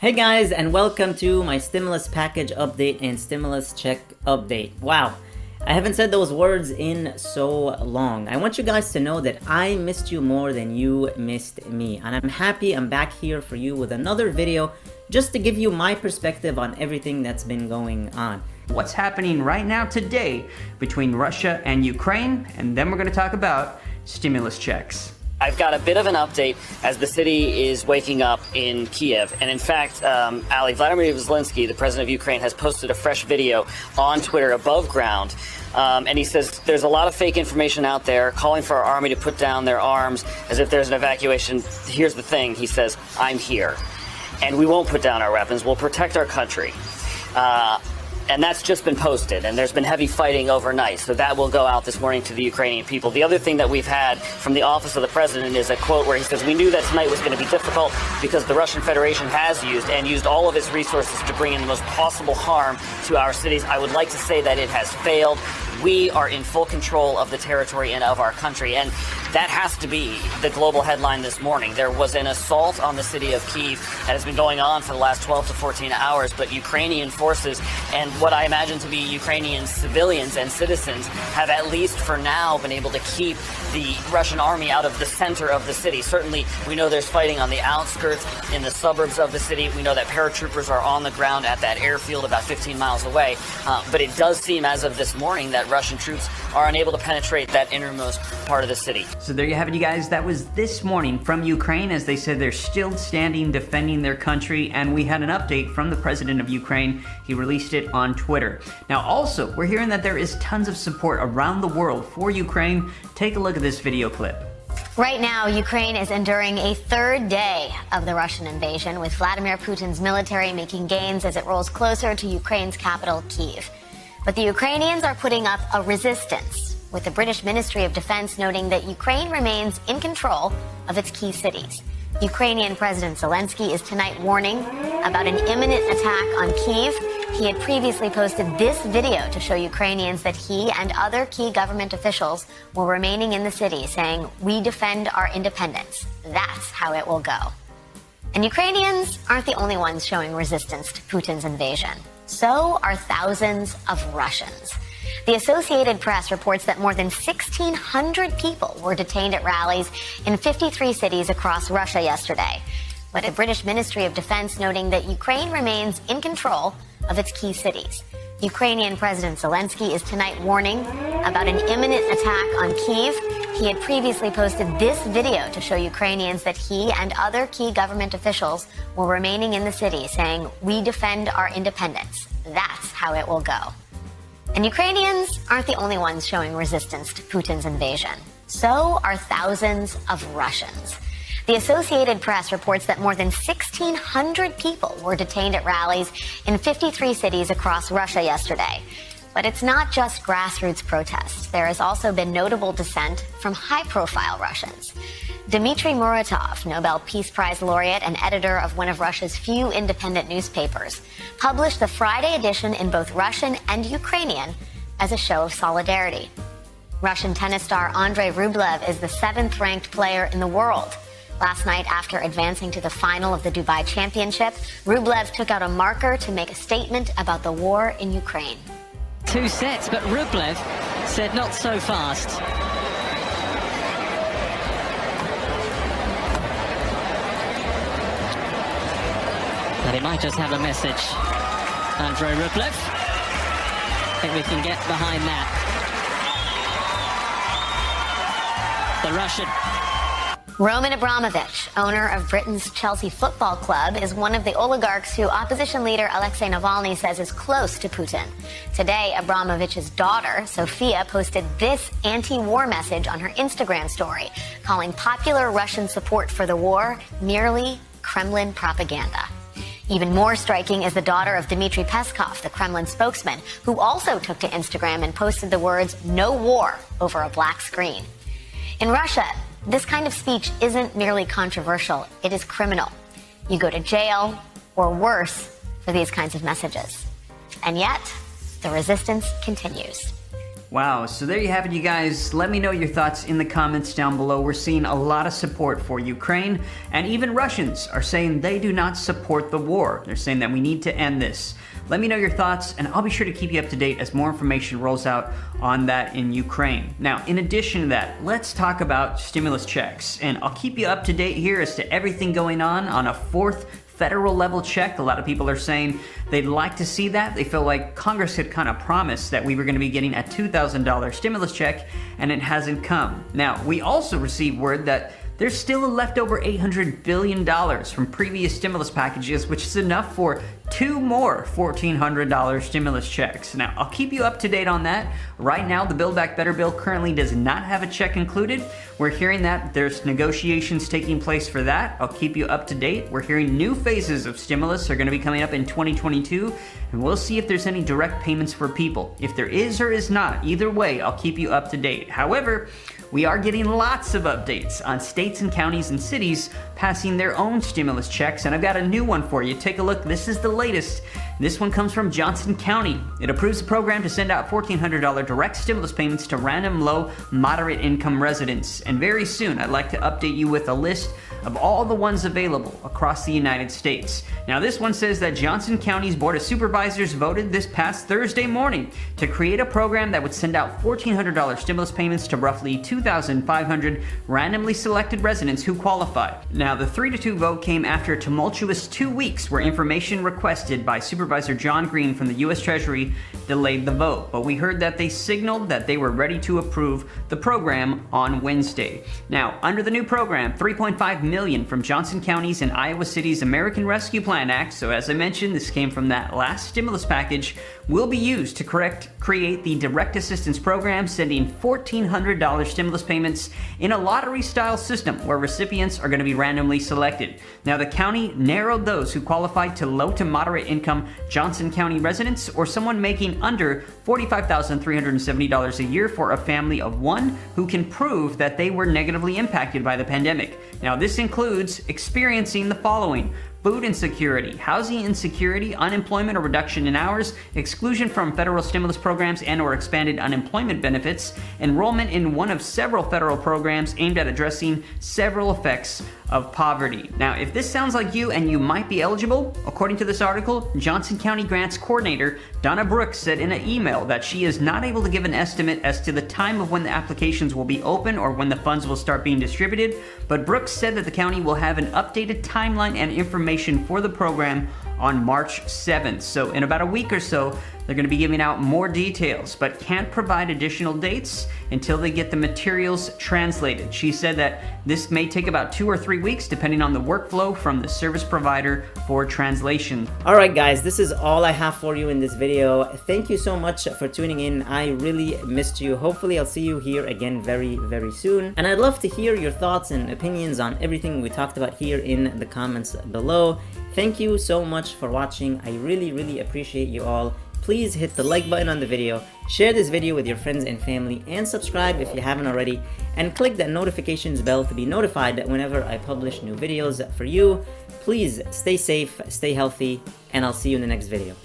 Hey guys, and welcome to my stimulus package update and stimulus check update. Wow, I haven't said those words in so long. I want you guys to know that I missed you more than you missed me, and I'm happy I'm back here for you with another video just to give you my perspective on everything that's been going on. What's happening right now today between Russia and Ukraine, and then we're going to talk about stimulus checks. I've got a bit of an update as the city is waking up in Kiev. And in fact, Vladimir Zelensky, the president of Ukraine, has posted a fresh video on Twitter above ground. And he says there's a lot of fake information out there calling for our army to put down their arms as if there's an evacuation. Here's the thing, he says, I'm here. And we won't put down our weapons. We'll protect our country. And that's just been posted, and there's been heavy fighting overnight, so that will go out this morning to the Ukrainian people. The other thing that we've had from the office of the president is a quote where he says, we knew that tonight was going to be difficult because the Russian Federation has used all of its resources to bring in the most possible harm to our cities. I would like to say that it has failed. We are in full control of the territory and of our country, and that has to be the global headline this morning. There was an assault on the city of Kyiv that has been going on for the last 12 to 14 hours, but Ukrainian forces and what I imagine to be Ukrainian civilians and citizens have at least for now been able to keep the Russian army out of the center of the city. Certainly, we know there's fighting on the outskirts, in the suburbs of the city. We know that paratroopers are on the ground at that airfield about 15 miles away. But it does seem as of this morning that Russian troops are unable to penetrate that innermost part of the city. So there you have it, you guys. That was this morning from Ukraine, as they said they're still standing, defending their country. And we had an update from the president of Ukraine. He released it on Twitter. Now, also, we're hearing that there is tons of support around the world for Ukraine. Take a look at this video clip. Right now, Ukraine is enduring a third day of the Russian invasion, with Vladimir Putin's military making gains as it rolls closer to Ukraine's capital, Kyiv. But the Ukrainians are putting up a resistance, with the British Ministry of Defense noting that Ukraine remains in control of its key cities. Ukrainian President Zelensky is tonight warning about an imminent attack on Kyiv. He had previously posted this video to show Ukrainians that he and other key government officials were remaining in the city, saying, "We defend our independence. That's how it will go." And Ukrainians aren't the only ones showing resistance to Putin's invasion. So are thousands of Russians. The Associated Press reports that more than 1,600 people were detained at rallies in 53 cities across Russia yesterday. But the British Ministry of Defense noting that Ukraine remains in control of its key cities. Ukrainian President Zelensky is tonight warning about an imminent attack on Kyiv. He had previously posted this video to show Ukrainians that he and other key government officials were remaining in the city, saying, "We defend our independence. That's how it will go." And Ukrainians aren't the only ones showing resistance to Putin's invasion. So are thousands of Russians. The Associated Press reports that more than 1,600 people were detained at rallies in 53 cities across Russia yesterday. But it's not just grassroots protests. There has also been notable dissent from high-profile Russians. Dmitry Muratov, Nobel Peace Prize laureate and editor of one of Russia's few independent newspapers, published the Friday edition in both Russian and Ukrainian as a show of solidarity. Russian tennis star Andrei Rublev is the 7th-ranked player in the world. Last night, after advancing to the final of the Dubai Championship, Rublev took out a marker to make a statement about the war in Ukraine. 2 sets, but Rublev said not so fast. But he might just have a message. Andrei Rublev. I think we can get behind that. The Russian. Roman Abramovich, owner of Britain's Chelsea Football Club, is one of the oligarchs who opposition leader Alexei Navalny says is close to Putin. Today, Abramovich's daughter, Sophia, posted this anti-war message on her Instagram story, calling popular Russian support for the war merely Kremlin propaganda. Even more striking is the daughter of Dmitry Peskov, the Kremlin spokesman, who also took to Instagram and posted the words, "No war," over a black screen. In Russia, this kind of speech isn't merely controversial, it is criminal. You go to jail, or worse, for these kinds of messages. And yet, the resistance continues. Wow, so there you have it, you guys. Let me know your thoughts in the comments down below. We're seeing a lot of support for Ukraine, and even Russians are saying they do not support the war. They're saying that we need to end this. Let me know your thoughts, and I'll be sure to keep you up to date as more information rolls out on that in Ukraine. Now, in addition to that, let's talk about stimulus checks, and I'll keep you up to date here as to everything going on a fourth federal level check. A lot of people are saying they'd like to see that. They feel like Congress had kind of promised that we were going to be getting a $2,000 stimulus check, and it hasn't come. Now, we also received word that there's still a leftover $800 billion from previous stimulus packages, which is enough for 2 more $1,400 stimulus checks. Now, I'll keep you up to date on that. Right now, the Build Back Better bill currently does not have a check included. We're hearing that there's negotiations taking place for that. I'll keep you up to date. We're hearing new phases of stimulus are going to be coming up in 2022, and we'll see if there's any direct payments for people. If there is or is not, either way, I'll keep you up to date. However, we are getting lots of updates on states and counties and cities passing their own stimulus checks, and I've got a new one for you. Take a look. This is the latest. This one comes from Johnson County. It approves a program to send out $1,400 direct stimulus payments to random low, moderate income residents. And very soon, I'd like to update you with a list of all the ones available across the United States. Now, this one says that Johnson County's Board of Supervisors voted this past Thursday morning to create a program that would send out $1,400 stimulus payments to roughly 2,500 randomly selected residents who qualify. Now, the 3-2 vote came after a tumultuous 2 weeks where information requested by Supervisor John Green from the U.S. Treasury delayed the vote. But we heard that they signaled that they were ready to approve the program on Wednesday. Now, under the new program, $3.5 million from Johnson County's and Iowa City's American Rescue Plan Act, so as I mentioned, this came from that last stimulus package, will be used to create the direct assistance program, sending $1,400 stimulus payments in a lottery-style system where recipients are going to be randomly selected. Now, the county narrowed those who qualified to low to moderate income Johnson County residents or someone making under $45,370 a year for a family of 1 who can prove that they were negatively impacted by the pandemic. Now, this includes experiencing the following: food insecurity, housing insecurity, unemployment or reduction in hours, exclusion from federal stimulus programs and or expanded unemployment benefits, enrollment in one of several federal programs aimed at addressing several effects of poverty. Now, if this sounds like you and you might be eligible, according to this article, Johnson County Grants Coordinator Donna Brooks said in an email that she is not able to give an estimate as to the time of when the applications will be open or when the funds will start being distributed, but Brooks said that the county will have an updated timeline and information for the program on March 7th. So in about a week or so, they're going to be giving out more details, but can't provide additional dates until they get the materials translated. She said that this may take about 2 or 3 weeks, depending on the workflow from the service provider for translation. All right, guys, this is all I have for you in this video. Thank you so much for tuning in. I really missed you. Hopefully, I'll see you here again very, very soon. And I'd love to hear your thoughts and opinions on everything we talked about here in the comments below. Thank you so much for watching. I really, really appreciate you all. Please hit the like button on the video, share this video with your friends and family, and subscribe if you haven't already, and click that notifications bell to be notified that whenever I publish new videos for you. Please stay safe, stay healthy, and I'll see you in the next video.